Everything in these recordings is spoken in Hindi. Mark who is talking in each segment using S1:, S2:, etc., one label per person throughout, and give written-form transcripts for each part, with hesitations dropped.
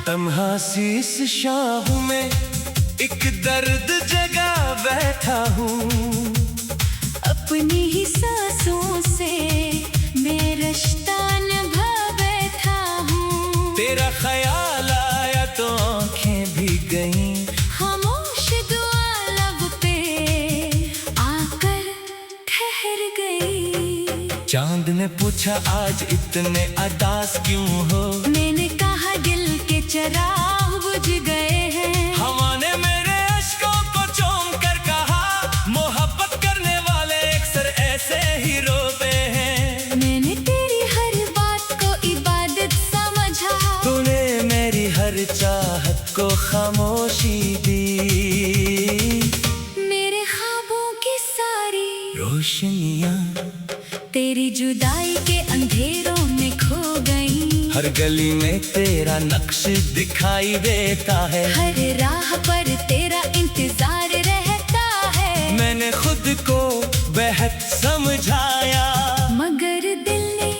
S1: तन्हा सी इस शाम में एक दर्द जगा बैठा हूँ।
S2: अपनी ही सांसों से मैं रिश्ता निभा बैठा हूँ।
S1: तेरा ख्याल आया तो आंखें भी गईं,
S2: खामोश दुआ लब पे आकर ठहर गई।
S1: चांद ने पूछा आज इतने उदास क्यों हो।
S2: मैंने कहा दिल के चिराग बुझ गए हैं।
S1: हवा ने मेरे अश्कों को चूम कर कहा मोहब्बत करने वाले अक्सर ऐसे ही रोते हैं।
S2: मैंने तेरी हर बात को इबादत समझा।
S1: तूने मेरी हर चाहत को खामोशी दी।
S2: मेरे ख्वाबों की सारी
S1: रोशनियाँ
S2: तेरी जुदाई के अंधेरों में खो गई।
S1: हर गली में तेरा नक्श दिखाई देता है।
S2: हर राह पर तेरा इंतजार रहता है।
S1: मैंने खुद को बेहद समझाया,
S2: मगर दिल ने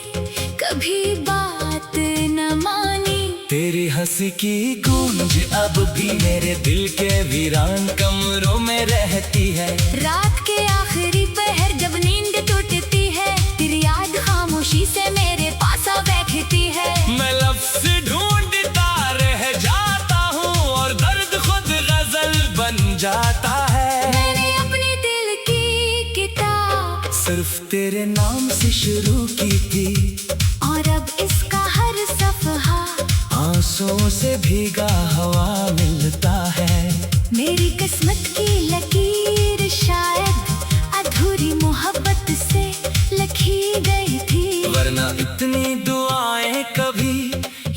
S2: कभी बात न मानी।
S1: तेरी हंसी की गूंज अब भी मेरे दिल के वीरान कमरों में रहती है।
S2: रात के आखिरी पहर जब नींद टूटती है, तेरी याद खामोशी से मेरे पास आ बैठती है।
S1: मैं लफ्ज़ ढूंढता रह जाता हूँ और दर्द खुद गजल बन जाता है।
S2: मैंने अपने दिल की किताब
S1: सिर्फ तेरे नाम से शुरू की थी,
S2: और अब इसका हर सफ़हा
S1: आंसुओं से भीगा हवा मिलता है।
S2: मेरी किस्मत की लकीर शायद अधूरी मोहब्बत से लिखी गई थी।
S1: वरना इतनी दुआएं कभी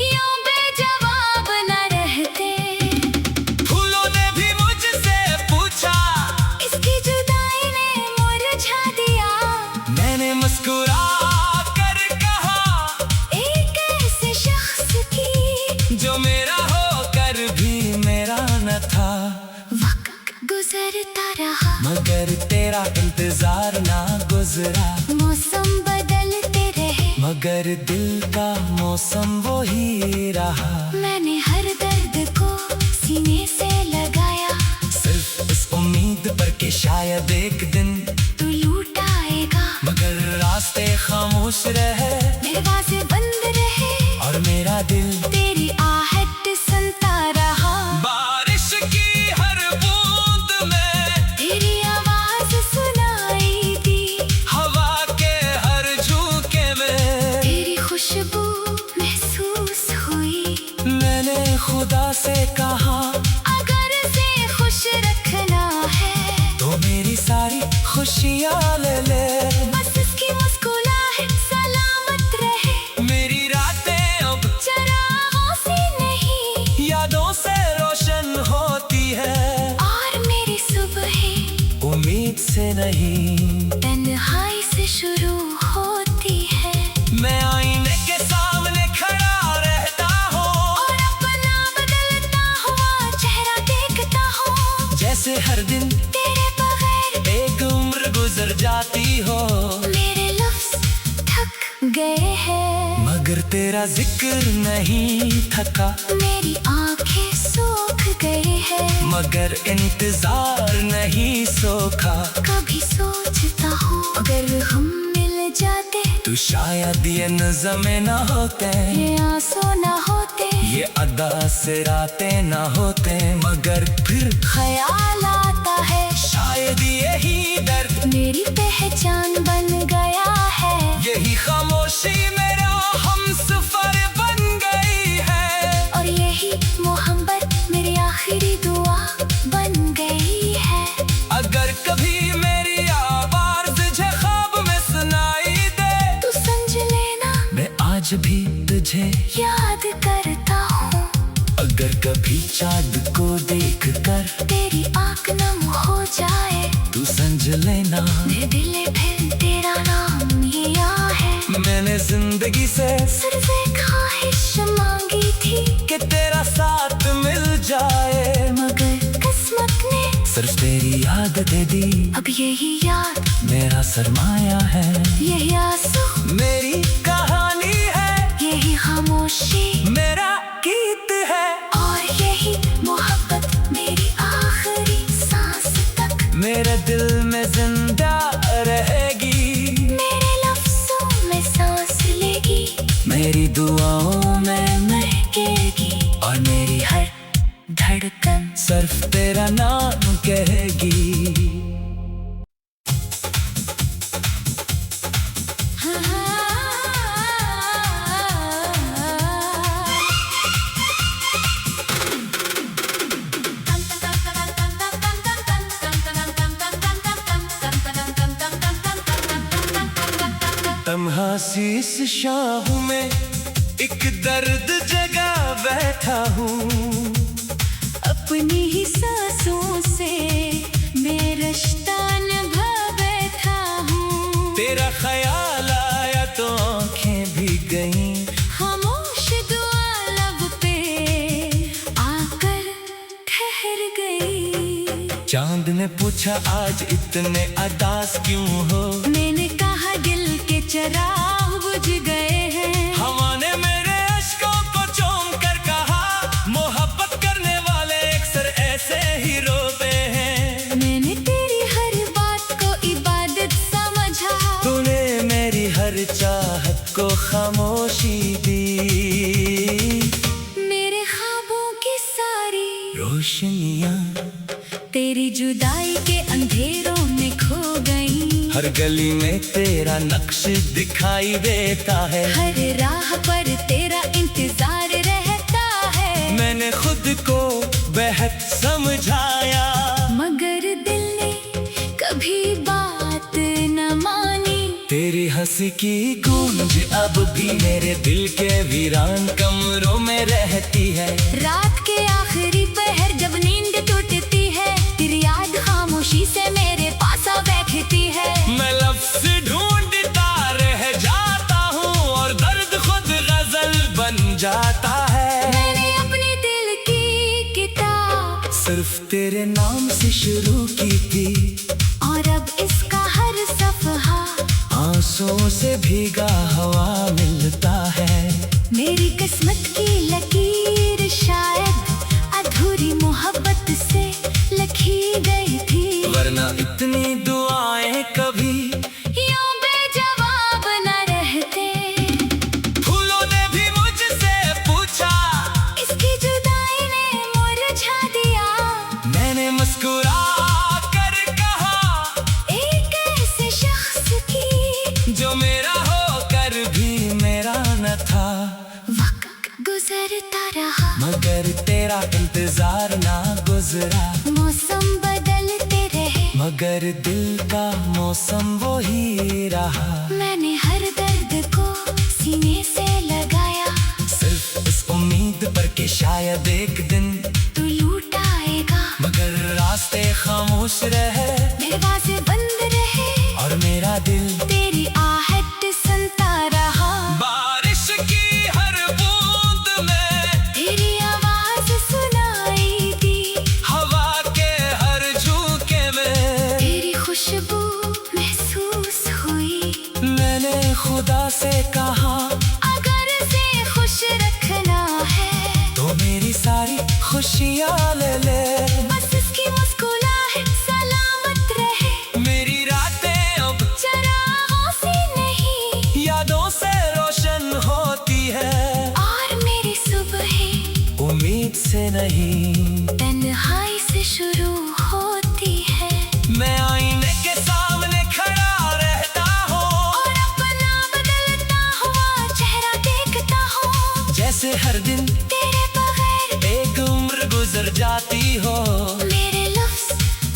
S2: यूं बेजवाब न रहते।
S1: फूलों ने भी मुझसे पूछा,
S2: इसकी जुदाई ने मुरझा दिया।
S1: मैंने मुस्कुरा कर कहा
S2: एक ऐसे शख्स की
S1: जो मेरा होकर भी मेरा न था।
S2: वक्त गुजरता रहा
S1: मगर तेरा इंतजार ना गुजरा।
S2: मौसम बदलते रहे
S1: मगर दिल का मौसम वो ही रहा।
S2: मैंने हर दर्द को सीने से लगाया,
S1: सिर्फ इस उम्मीद पर कि शायद एक दिन
S2: तू लौट आएगा।
S1: मगर रास्ते खामोश रहे,
S2: दरवाजे बंद रहे
S1: और मेरा दिल
S2: तेरी आहट सुनता रहा।
S1: बारिश की हर बूंद में
S2: तेरी आवाज सुनाई दी,
S1: हवा के हर झोंके में
S2: तेरी खुशबू महसूस हुई।
S1: मैंने खुदा से कहा
S2: अगर से खुश रखना है
S1: तो मेरी सारी खुशियाँ ले ले।
S2: बस इसकी मुस्कुराहट सलामत रहे।
S1: मेरी रातें अब
S2: चरागों से नहीं
S1: यादों से रोशन होती है,
S2: और मेरी सुबह
S1: उम्मीद से नहीं।
S2: तन्हाई से शुरू होती है।
S1: मैं आईने के सामने खड़ा रहता हूँ
S2: और अपना बदलता हुआ चेहरा देखता हूँ।
S1: जैसे हर दिन
S2: तेरे बगैर
S1: एक उम्र गुजर जाती हो।
S2: मेरे लफ्ज थक गए हैं,
S1: मगर तेरा जिक्र नहीं थका।
S2: मेरी आंखें सूख गई है।
S1: मगर इंतजार नहीं सोखा।
S2: कभी सोचता हूँ अगर हम मिल जाते
S1: तो शायद ये नज़में न होते,
S2: ये आंसू न होते,
S1: ये अदा से रातें न होते। मगर फिर
S2: ख्याल आता है
S1: शायद यही दर्द
S2: मेरी पहचान बन गया है।
S1: यही खामोशी मेरा हमसफर बन गई है।
S2: और यही मोहब्बत मेरी आखिरी दुआ बन गई है।
S1: अगर कभी मेरी आवाज़ तुझे ख्वाब में सुनाई दे,
S2: तू समझ लेना
S1: मैं आज भी तुझे
S2: याद करता हूँ।
S1: अगर कभी चाँद को देख कर
S2: तेरी आँख नम हो जाए,
S1: तू समझ लेना
S2: मेरे दिल में फिर तेरा नाम लिया है।
S1: मैंने जिंदगी से
S2: सिर्फ एक ख्वाहिश मांगी थी
S1: कि तेरा साथ मिल जाए।
S2: मगर किस्मत ने
S1: सिर्फ तेरी याद दे दी।
S2: अब यही याद
S1: मेरा सरमाया है,
S2: यही आंसू
S1: मेरी कहानी है,
S2: यही खामोशी
S1: मेरा गीत है। मेरी दुआओं में महकेगी
S2: और मेरी हर धड़कन
S1: सिर्फ तेरा नाम कहेगी। तन्हा सी इस शाम में एक दर्द जगा बैठा हूँ,
S2: अपनी ही सांसों से मैं रिश्ता निभा बैठा हूँ।
S1: तेरा ख्याल आया तो आंखें भी गईं,
S2: खामोश दुआ लब पे आकर ठहर गई।
S1: चांद ने पूछा आज इतने अदास क्यों हो,
S2: मैंने कहा दिल के चिराग बुझ गए हैं।
S1: हवा ने मेरे अश्कों को चूम कर कहा, मोहब्बत करने वाले अक्सर ऐसे ही रोते हैं।
S2: मैंने तेरी हर बात को इबादत समझा,
S1: तूने मेरी हर चाहत को खामोशी दी।
S2: मेरे ख्वाबों की सारी
S1: रोशनियाँ
S2: तेरी जुदाई के अंधेरों में खो गई।
S1: हर गली में तेरा नक्श दिखाई देता है,
S2: हर राह पर तेरा इंतजार रहता है।
S1: मैंने खुद को बेहद समझाया,
S2: मगर दिल ने कभी बात न मानी।
S1: तेरी हंसी की गूंज अब भी मेरे दिल के वीरान कमरों में रहती है।
S2: रात के आखिरी पहर जब नींद टूटती है, तेरी याद खामोशी से मेरे पास आ बैठती है।
S1: मैं लफ्ज़ ढूंढता रह जाता हूँ और दर्द खुद गजल बन जाता है।
S2: मैंने अपने दिल की किताब
S1: सिर्फ तेरे नाम से शुरू की थी,
S2: और अब इसका हर सफहा
S1: आंसुओं से भीगा हवा मिलता है।
S2: मेरी किस्मत की लकीर शायद अधूरी मोहब्बत से लिखी गई थी,
S1: वरना इतनी दुआएं कभी
S2: यूं बेजवाब न रहते।
S1: फूलों ने भी मुझसे पूछा,
S2: इसकी जुदाई ने मुरझा दिया।
S1: मैंने मुस्कुरा कर कहा,
S2: एक ऐसे शख्स की
S1: जो मेरा होकर भी मेरा न था।
S2: वक्त गुजरता रहा,
S1: मगर तेरा इंतजार ना गुजरा,
S2: मौसम बदलते रहे,
S1: मगर दिल का मौसम वो ही रहा।
S2: मैंने हर दर्द को सीने से लगाया,
S1: सिर्फ इस उम्मीद पर कि शायद एक दिन
S2: तू लूट आएगा।
S1: मगर रास्ते खामोश रहे,
S2: दरवाजे बंद रहे,
S1: और मेरा दिल
S2: तेरी आहट सुनता रहा।
S1: बारिश की हर बूंद में
S2: तेरी आवाज सुनाई दी,
S1: हवा के हर झोंके में
S2: तेरी खुशबू महसूस हुई।
S1: मैंने खुदा से कहा,
S2: अगर से खुश रखना है
S1: तो मेरी सारी खुशियाँ ले ले।
S2: बस इसकी मुस्कुराहट सलामत रहे,
S1: मेरी रातें अब
S2: चरागों से नहीं
S1: यादों से रोशन होती है,
S2: और मेरी सुबह
S1: उम्मीद से नहीं।
S2: तन्हाई से शुरू होती है,
S1: मैं आईने के सामने खड़ा रहता हूँ,
S2: और अपना बदलता हुआ चेहरा देखता हूँ।
S1: जैसे हर दिन
S2: तेरे बगैर
S1: एक उम्र गुजर जाती हो,
S2: मेरे लफ्ज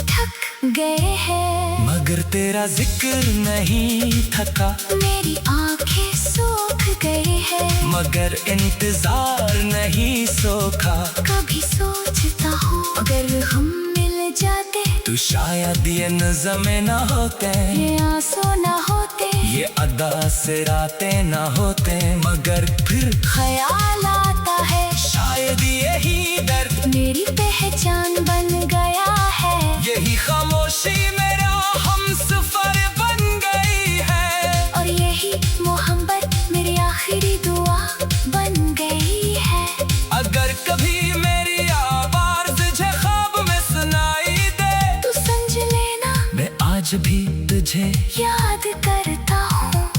S2: थक गए हैं,
S1: मगर तेरा जिक्र नहीं थका।
S2: मेरी आंखें सूख गई है,
S1: मगर इंतजार नहीं सोखा।
S2: कभी सोचता हूँ अगर हम मिल जाते,
S1: तो शायद ये नज़में न होते,
S2: ये आंसू न होते,
S1: ये अदा से रातें न होते। मगर फिर
S2: ख्याल आता है
S1: शायद यही दर्द,
S2: मेरी पहचान बन गया है।
S1: यही खामोशी मेरा हमसफर बन गई है,
S2: और यही मोहब्बत मेरी आखिरी दुआ बन गई है।
S1: अगर कभी मेरी आवाज़ तुझे ख्वाब में सुनाई दे,
S2: तू समझ लेना
S1: मैं आज भी तुझे
S2: याद करता हूँ।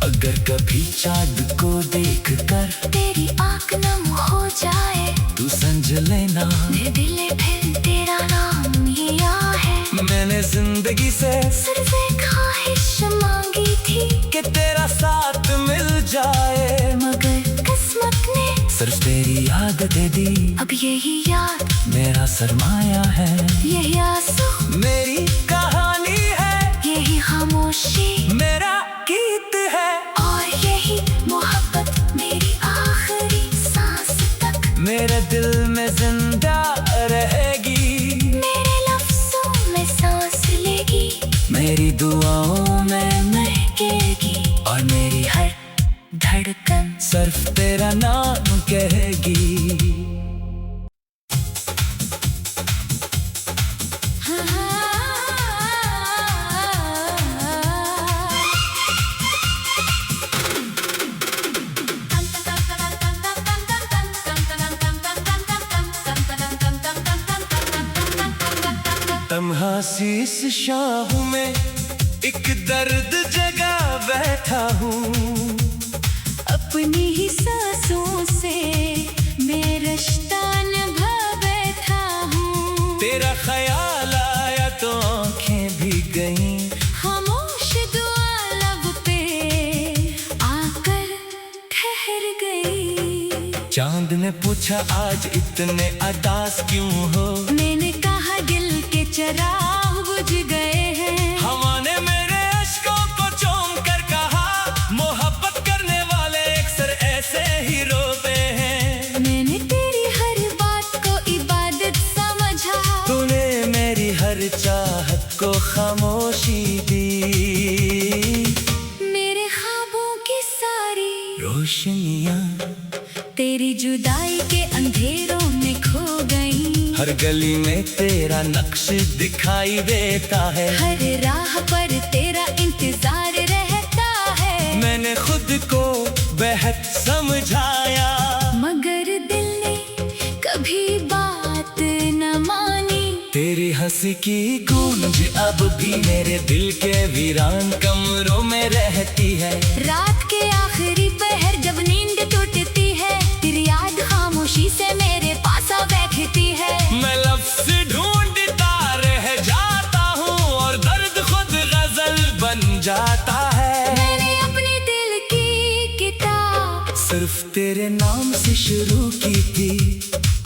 S1: अगर कभी चाँद को देखता दे दी।
S2: अब यही याद
S1: मेरा सरमाया है,
S2: यही आंसू
S1: मेरी कहानी है,
S2: यही खामोशी
S1: मेरा गीत है।
S2: और यही मोहब्बत मेरी आखिरी सांस तक
S1: मेरे दिल में जिंदा रहेगी,
S2: मेरे लफ्जों में सांस लेगी,
S1: मेरी दुआओं में
S2: महकेगी
S1: और मेरी हर
S2: धड़कन
S1: सिर्फ तेरा नाम कहेगी। तन्हा सी इस शाम में एक दर्द जगा बैठा हूँ,
S2: अपनी ही सांसों से मैं रिश्ता निभा बैठा हूँ।
S1: तेरा ख्याल आया तो आंखें भी गईं,
S2: खामोश दुआ लब पे आकर ठहर गई।
S1: चांद ने पूछा आज इतने उदास क्यों हो,
S2: मैंने कहा दिल के चिराग बुझ गए हैं।
S1: हवा ने मेरे अश्कों को चूम कर कहा, मोहब्बत करने वाले अक्सर ऐसे ही रोते हैं।
S2: मैंने तेरी हर बात को इबादत समझा,
S1: तूने मेरी हर चाहत को खामोशी दी।
S2: मेरे ख्वाबों की सारी
S1: रोशनियाँ
S2: तेरी जुदाई के अंधेरों में खो गई।
S1: हर गली में तेरा नक्श दिखाई देता है,
S2: हर राह पर तेरा इंतजार रहता है।
S1: मैंने खुद को बेहद समझाया,
S2: मगर दिल ने कभी बात न मानी।
S1: तेरी हंसी की गूंज अब भी मेरे दिल के वीरान कमरों में रहती है।
S2: रात के आखिरी पहर जब नींद टूटती है, तेरी याद खामोशी से मेरे पास आ बैठती है।
S1: मैं लफ्ज़ ढूंढता रह जाता हूँ और दर्द खुद गजल बन जाता है।
S2: मैंने अपने दिल की किताब
S1: सिर्फ तेरे नाम से शुरू की थी,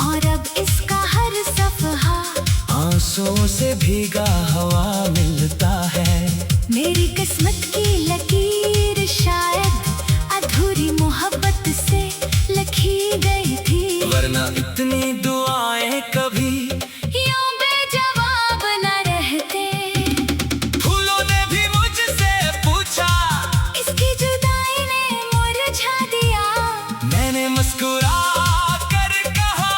S2: और अब इसका हर सफहा
S1: आंसुओं से भीगा हवा मिलता है।
S2: मेरी किस्मत की लकीर शायद अधूरी मोहब्बत से लिखी गई थी,
S1: वरना इतनी दुआएं कभी
S2: यूं बेजवाब न रहते।
S1: फूलों ने भी मुझसे पूछा,
S2: इसकी जुदाई ने मुरझा दिया।
S1: मैंने मुस्कुरा कर कहा,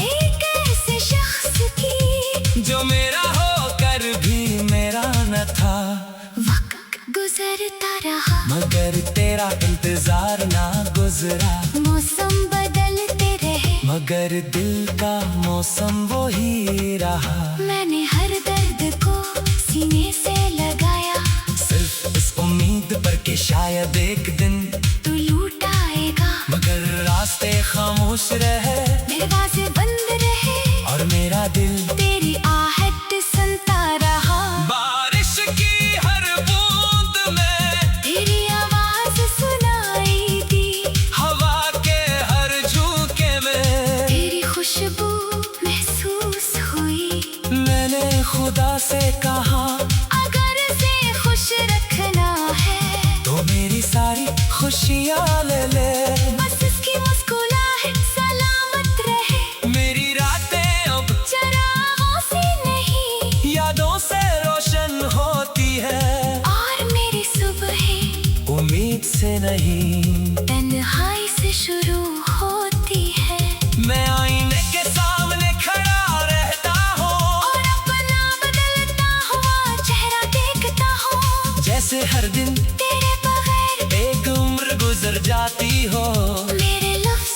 S2: एक ऐसे शख्स की
S1: जो मेरा होकर भी मेरा न था।
S2: वक्त गुजरता रहा,
S1: मगर तेरा इंतजार ना गुजरा,
S2: मौसम बदलते रहे,
S1: मगर दिल का मौसम वो ही रहा।
S2: मैंने हर दर्द को सीने से लगाया,
S1: सिर्फ इस उम्मीद पर कि शायद एक दिन
S2: तू लूट आएगा।
S1: मगर रास्ते खामोश रहे,
S2: दरवाजे बंद रहे,
S1: और मेरा दिल
S2: तेरी आहट सुनता रहा।
S1: बारिश की हर बूंद में
S2: तेरी आवाज सुनाई दी,
S1: हवा के हर झोंके में
S2: तेरी खुशबू महसूस हुई।
S1: मैंने खुदा से कहा,
S2: अगर से खुश रखना है
S1: तो मेरी सारी खुशियाँ ले ले।
S2: बस इसकी मुस्कुराहट सलामत रहे,
S1: मेरी रातें अब
S2: चरागों से नहीं
S1: यादों से रोशन होती है,
S2: और मेरी सुबह
S1: उम्मीद से नहीं।
S2: तन्हाई से शुरू होती है।
S1: मैं आईने के सामने खड़ा रहता हूँ,
S2: और अपना बदलता हुआ चेहरा देखता हूँ,
S1: जैसे हर दिन
S2: तेरे बगैर
S1: एक उम्र गुजर जाती हो।
S2: मेरे लफ्ज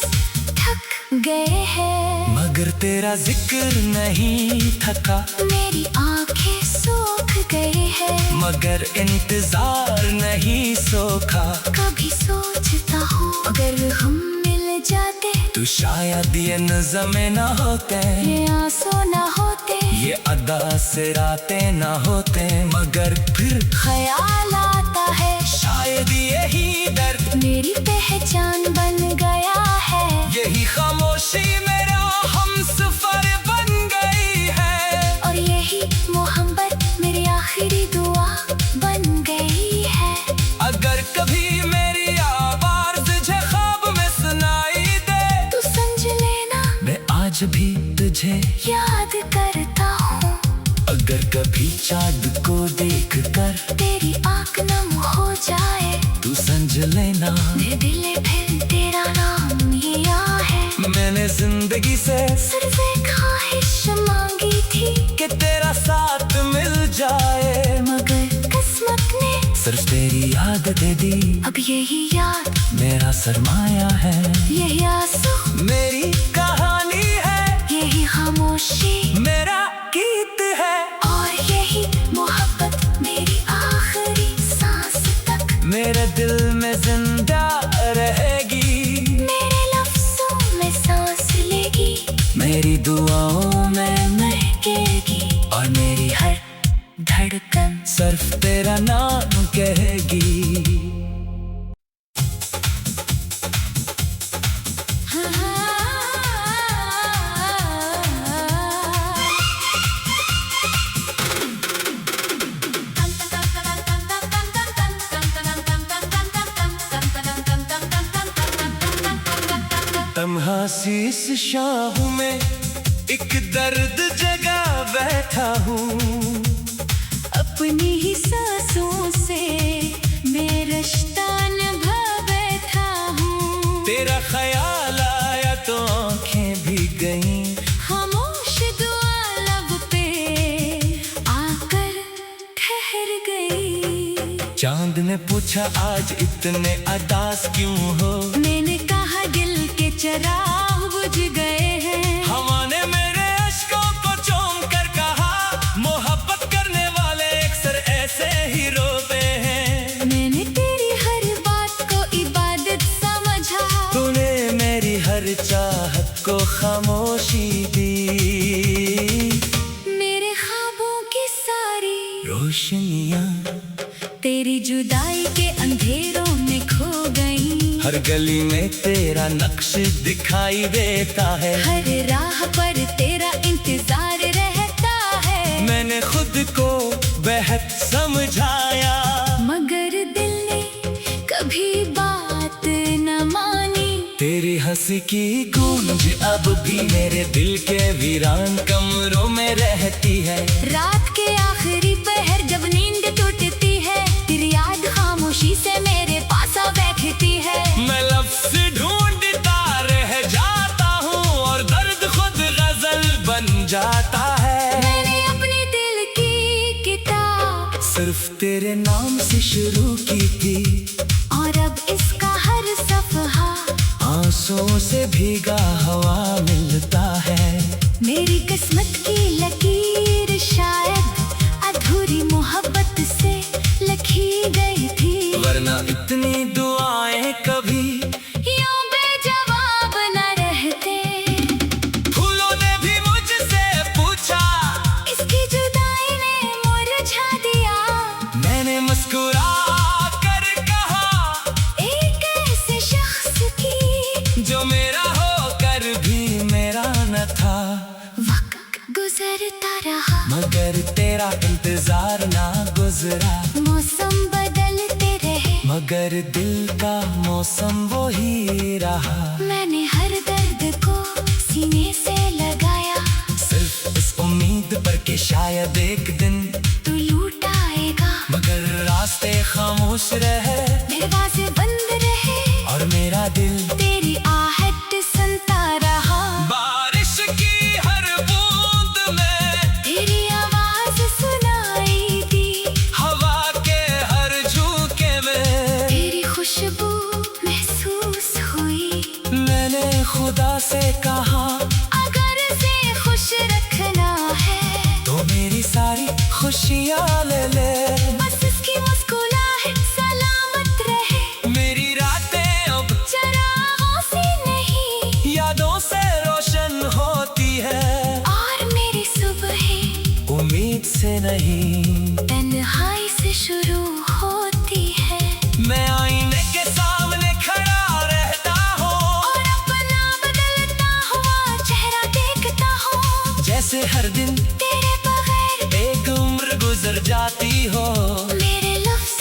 S2: थक गए हैं,
S1: मगर तेरा जिक्र नहीं थका,
S2: मेरी आंखें सूख गए हैं।
S1: मगर इंतजार नहीं सोखा।
S2: कभी सोचता हूँ अगर हम मिल जाते,
S1: तो शायद ये नज़में ना होते,
S2: ये आंसू ना होते,
S1: ये अदा से रातें ना होते। मगर फिर
S2: ख्याल आता है
S1: शायद यही दर्द,
S2: मेरी पहचान बन गया है।
S1: यही खामोशी आज भी तुझे
S2: याद करता हूँ।
S1: अगर कभी चाँद को देख कर
S2: तेरी आँख नम हो जाए
S1: तू समझ लेना
S2: मेरे दिल ने फिर तेरा नाम लिया है।
S1: मैंने जिंदगी से
S2: सिर्फ एक ख्वाहिश मांगी थी
S1: कि तेरा साथ मिल जाए,
S2: मगर किस्मत ने
S1: सिर्फ तेरी याद दे दी।
S2: अब यही याद
S1: मेरा सरमाया है,
S2: यही आंसू
S1: मेरी कहानी है,
S2: यही खामोशी
S1: मेरा गीत है,
S2: और यही मोहब्बत मेरी आखिरी सांस तक
S1: मेरे दिल में जिंदा रहेगी,
S2: मेरे लफ्जों में सांस लेगी,
S1: मेरी दुआओं में
S2: महकेगी,
S1: और मेरी हर
S2: धड़कन
S1: सिर्फ तेरा नाम कहेगी। तन्हा सी इस शाम में एक दर्द जगा बैठा हूँ,
S2: अपनी ही सांसों से मैं रिश्ता निभा बैठा हूँ।
S1: तेरा ख्याल आया तो आंखें भी गईं,
S2: खामोश दुआ लब पे आकर ठहर गई।
S1: चांद ने पूछा आज इतने उदास क्यों हो,
S2: मैंने कहा दिल के चिराग बुझ गए हैं।
S1: हवा ने मेरे अश्कों को चूम कर कहा मोहब्बत करने वाले अक्सर ऐसे ही रोते हैं।
S2: मैंने तेरी हर बात को इबादत समझा,
S1: तूने मेरी हर चाहत को खामोशी दी,
S2: मेरे ख्वाबों की सारी
S1: रोशनियाँ
S2: तेरी जुदाई के अंधेरों में खो गई।
S1: हर गली में तेरा नक्श दिखाई देता है,
S2: हर राह पर तेरा इंतजार रहता है।
S1: मैंने खुद को बेहद समझाया,
S2: मगर दिल ने कभी बात न मानी।
S1: तेरी हंसी की गूंज अब भी मेरे दिल के वीरान कमरों में रहती है।
S2: रात के आखिरी पहर जब नींद टूटती है, तेरी याद खामोशी से मेरे पास आ बैठती है।
S1: मैं लफ्ज़ ढूंढता रह जाता हूँ और दर्द खुद गजल बन जाता है।
S2: मैंने अपने दिल की किताब
S1: सिर्फ तेरे नाम से शुरू की थी,
S2: और अब इसका हर सफहा
S1: आंसुओं से भीगा हवा मिलता है।
S2: मेरी किस्मत की लकीर शायद अधूरी मोहब्बत से लिखी गई थी,
S1: वरना इतनी दुआएं कभी
S2: यूं बेजवाब न रहते।
S1: फूलों ने भी मुझसे पूछा,
S2: इसकी जुदाई ने मुरझा दिया।
S1: मैंने मुस्कुरा कर कहा
S2: एक ऐसे शख्स की
S1: जो मेरा होकर भी मेरा न था।
S2: वक्त गुजरता रहा,
S1: मगर तेरा इंतजार ना गुजरा,
S2: मौसम बदलते रहे,
S1: मगर दिल का मौसम वो ही रहा।
S2: मैंने हर दर्द को सीने से लगाया,
S1: सिर्फ इस उम्मीद पर कि शायद एक दिन
S2: तू लूट आएगा।
S1: मगर रास्ते खामोश रहे,
S2: दरवाजे बंद रहे,
S1: और मेरा दिल
S2: तेरी आहट सुनता रहा।
S1: बारिश की हर बूंद में
S2: तेरी आवाज सुनाई दी,
S1: हवा के हर झोंके में
S2: तेरी खुशबू महसूस हुई।
S1: मैंने खुदा से कहा
S2: अगर से खुश रखना है
S1: तो मेरी सारी खुशियाँ ले ले,
S2: बस इसकी मुस्कुराहट सलामत रहे।
S1: मेरी रातें अब
S2: चरागों से नहीं,
S1: यादों से रोशन होती है,
S2: और मेरी सुबह
S1: उम्मीद से नहीं।
S2: तन्हाई से शुरू होती है,
S1: मैं आईने के सामने खड़ा रहता हूँ,
S2: और अपना बदलता हुआ चेहरा देखता हूँ।
S1: जैसे हर दिन
S2: तेरे बगैर
S1: एक उम्र गुजर जाती हो,
S2: मेरे लफ्ज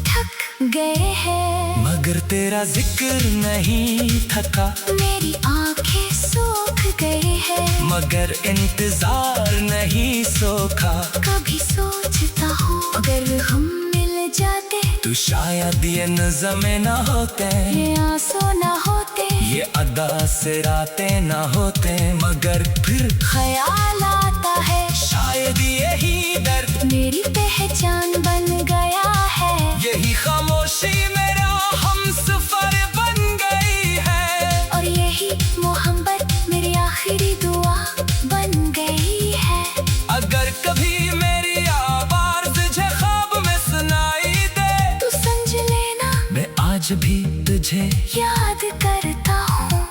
S2: थक गए हैं,
S1: मगर तेरा जिक्र नहीं थका।
S2: मेरी आंखें सूख गए हैं।
S1: मगर इंतजार नहीं सोखा।
S2: कभी सोचता हूँ अगर हम मिल जाते
S1: तो शायद ये नज़्मे न होते,
S2: ये आंसू न होते,
S1: ये अदा से रातें न होते। मगर फिर
S2: ख्याल आता है
S1: शायद यही दर्द
S2: मेरी पहचान बन गया है।
S1: यही खामोशी मेरा हमसफर बन गई है।
S2: और यही मोहब्बत मेरी आखिरी दुआ बन गई है।
S1: अगर कभी मेरी आवाज़ तुझे ख्वाब में सुनाई दे,
S2: तू समझ लेना
S1: मैं आज भी तुझे
S2: याद करता हूँ।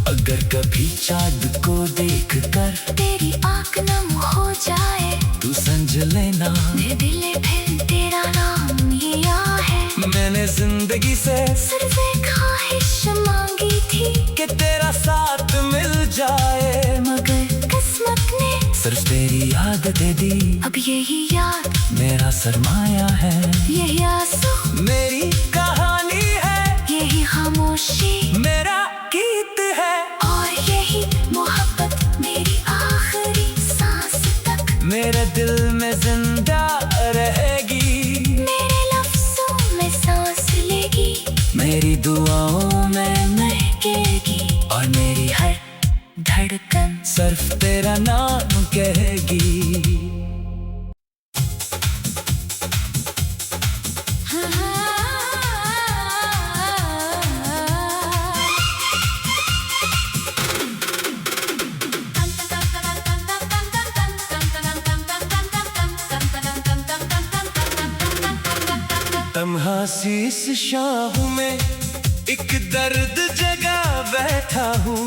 S1: अगर कभी चाँद को देख कर
S2: तेरी आँख नम हो जाए,
S1: तू समझ लेना
S2: मेरे दिल में फिर तेरा नाम हिया है।
S1: मैंने जिंदगी से
S2: सिर्फ एक ख्वाहिश मांगी थी
S1: कि तेरा साथ मिल जाए,
S2: मगर किस्मत ने
S1: सिर्फ तेरी याद दे दी।
S2: अब यही याद
S1: मेरा सरमाया है,
S2: यही आंसू
S1: मेरी कहानी है,
S2: यही खामोशी
S1: मेरा गीत है।
S2: और यही मोहब्बत मेरी आखिरी सांस तक
S1: मेरे दिल में जिंदा रहेगी,
S2: मेरे लफ्जों में सांस लेगी,
S1: मेरी दुआओं में
S2: महकेगी।
S1: और मेरी हर
S2: धड़कन
S1: सिर्फ तेरा नाम कहेगी। तन्हा सी इस शाम में एक दर्द जगा बैठा हूँ।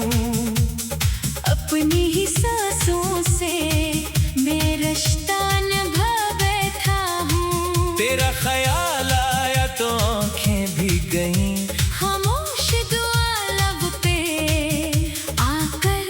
S2: अपनी ही सांसों से मैं रिश्ता निभा बैठा हूँ।
S1: तेरा ख्याल आया तो आंखें भी गईं,
S2: खामोश दुआ लब पे आकर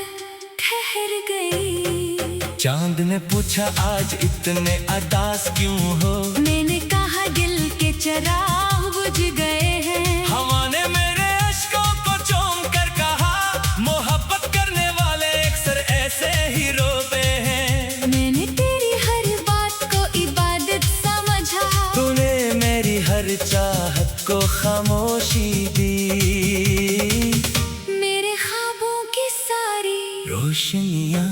S2: ठहर गई।
S1: चांद ने पूछा आज इतने अदास क्यों हो।
S2: मैंने कहा दिल के चिराग बुझ गए हैं।
S1: हवा ने मेरे अश्कों को चूम कर कहा, मोहब्बत करने वाले अक्सर ऐसे ही रोते हैं।
S2: मैंने तेरी हर बात को इबादत समझा,
S1: तूने मेरी हर चाहत को खामोशी दी।
S2: मेरे ख्वाबों की सारी
S1: रोशनियाँ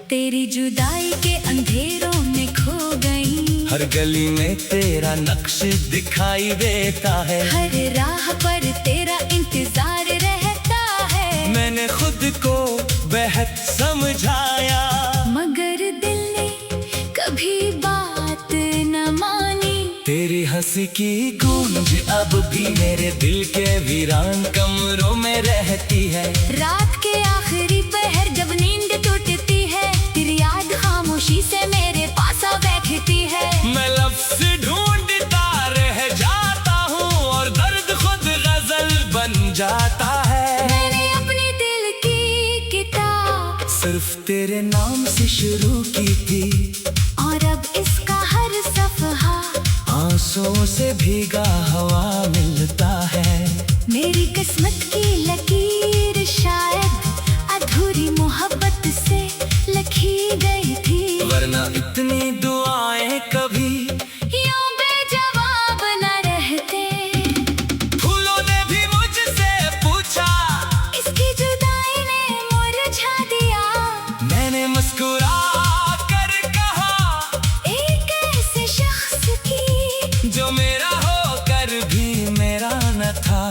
S2: तेरी जुदाई के अंधेरों में खो गई।
S1: हर गली में तेरा नक्श दिखाई देता है,
S2: हर राह पर तेरा इंतजार रहता है।
S1: मैंने खुद को बेहद समझाया,
S2: मगर दिल ने कभी बात न मानी।
S1: तेरी हंसी की गूंज अब भी मेरे दिल के वीरान कमरों में रहती है।
S2: रात के आखिरी पहर जब नींद टूटती है, तेरी याद खामोशी से मेरे पास आ बैठती है।
S1: मैं लफ्ज़ ढूंढता रह जाता हूँ और दर्द खुद गजल बन जाता है।
S2: मैंने अपने दिल की किताब
S1: सिर्फ तेरे नाम से शुरू की थी,
S2: और अब इसका हर सफहा
S1: आंसुओं से भीगा हवा मिलता है।
S2: मेरी किस्मत की लकीर शायद अधूरी मोहब्बत से लिखी गई थी,
S1: वरना इतनी दुआएं कभी
S2: यूं बेजवाब न रहते।
S1: फूलों ने भी मुझसे पूछा,
S2: इसकी जुदाई ने मुरझा दिया।
S1: मैंने मुस्कुरा कर कहा,
S2: एक ऐसे शख्स की
S1: जो मेरा होकर भी मेरा न था।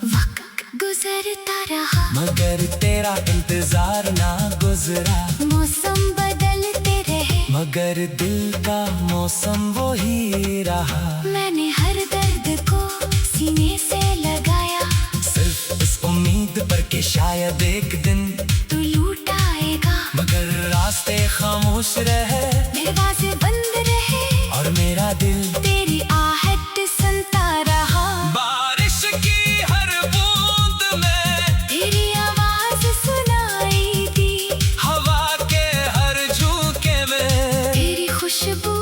S2: वक्त गुजरता रहा,
S1: मगर तेरा इंतजार ना गुजरा,
S2: मौसम बदलते रहे,
S1: मगर दिल का मौसम वो ही रहा।
S2: मैंने हर दर्द को सीने से लगाया,
S1: सिर्फ इस उम्मीद पर कि शायद एक दिन
S2: तू लूट आएगा।
S1: मगर रास्ते खामोश रहे,
S2: दरवाजे बंद रहे,
S1: और मेरा दिल
S2: तेरी आहट सुनता रहा।
S1: बारिश की हर बूंद में
S2: तेरी आवाज सुनाई दी,
S1: हवा के हर झोंके में
S2: तेरी खुशबू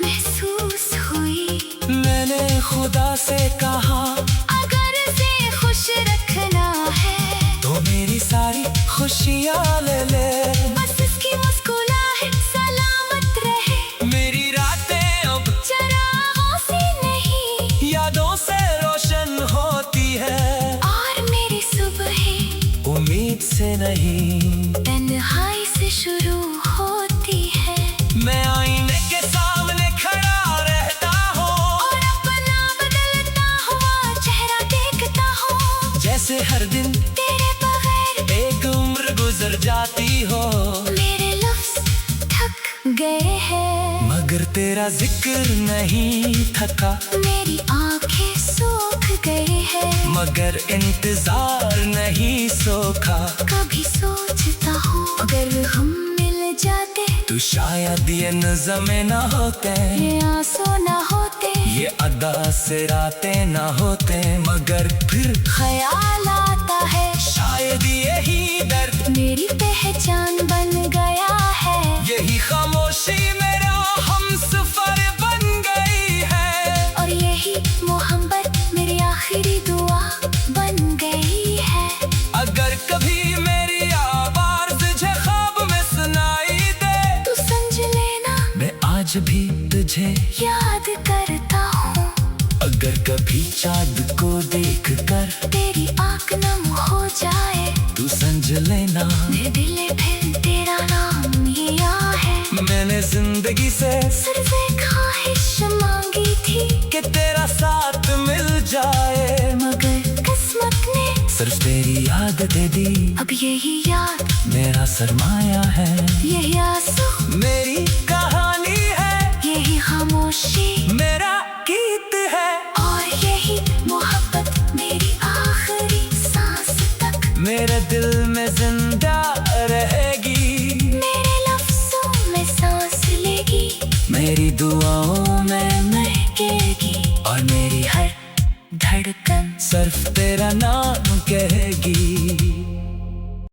S2: महसूस हुई।
S1: मैंने खुदा से कहा,
S2: अगर से खुश रखना है
S1: तो मेरी सारी खुशियाँ ले ले।
S2: बस
S1: से नहीं,
S2: तन्हाई से शुरू होती है।
S1: मैं आईने के सामने खड़ा रहता हूँ
S2: और अपना बदलता हुआ चेहरा देखता हूँ।
S1: जैसे हर दिन
S2: तेरे बगैर
S1: एक उम्र गुजर जाती हो।
S2: मेरे लफ्ज थक गए हैं,
S1: मगर तेरा जिक्र नहीं थका,
S2: मेरी आंखें सूख गई है।
S1: मगर इंतजार नहीं सोखा।
S2: कभी सोचता हूँ अगर हम मिल जाते
S1: तो शायद ये नज़में न होते,
S2: ये आंसू न होते,
S1: ये अदा से रातें न होते। मगर फिर
S2: ख्याल आता है
S1: शायद यही दर्द
S2: मेरी पहचान बन गया है।
S1: यही खामोशी मेरा हमसफर बन गई है।
S2: और यही मोहब्बत मेरी आखिरी दुआ बन गई है।
S1: अगर कभी मेरी आवाज़ तुझे ख्वाब में सुनाई दे,
S2: तू समझ लेना
S1: मैं आज भी तुझे
S2: याद करता हूँ।
S1: अगर कभी चाँद को देख कर
S2: तेरी आँख नम हो जाए,
S1: तू समझ लेना
S2: मेरे दिल में फिर तेरा नाम लिया है।
S1: मैंने जिंदगी से
S2: सिर्फ एक ख्वाहिश मांगी थी
S1: कि तेरा साथ मिल जाए,
S2: मगर किस्मत ने
S1: सिर्फ तेरी याद दे दी।
S2: अब यही याद
S1: मेरा सरमाया है,
S2: यही आंसू
S1: मेरी कहानी है,
S2: यही खामोशी
S1: मेरा गीत है।
S2: और यही मोहब्बत मेरी आखिरी सांस तक
S1: मेरे दिल में जिंदा रहेगी,
S2: मेरे लफ्जों में सांस लेगी,
S1: मेरी दुआओं में महकेगी। और मेरी हर
S2: धड़कन
S1: सिर्फ तेरा नाम कहेगी।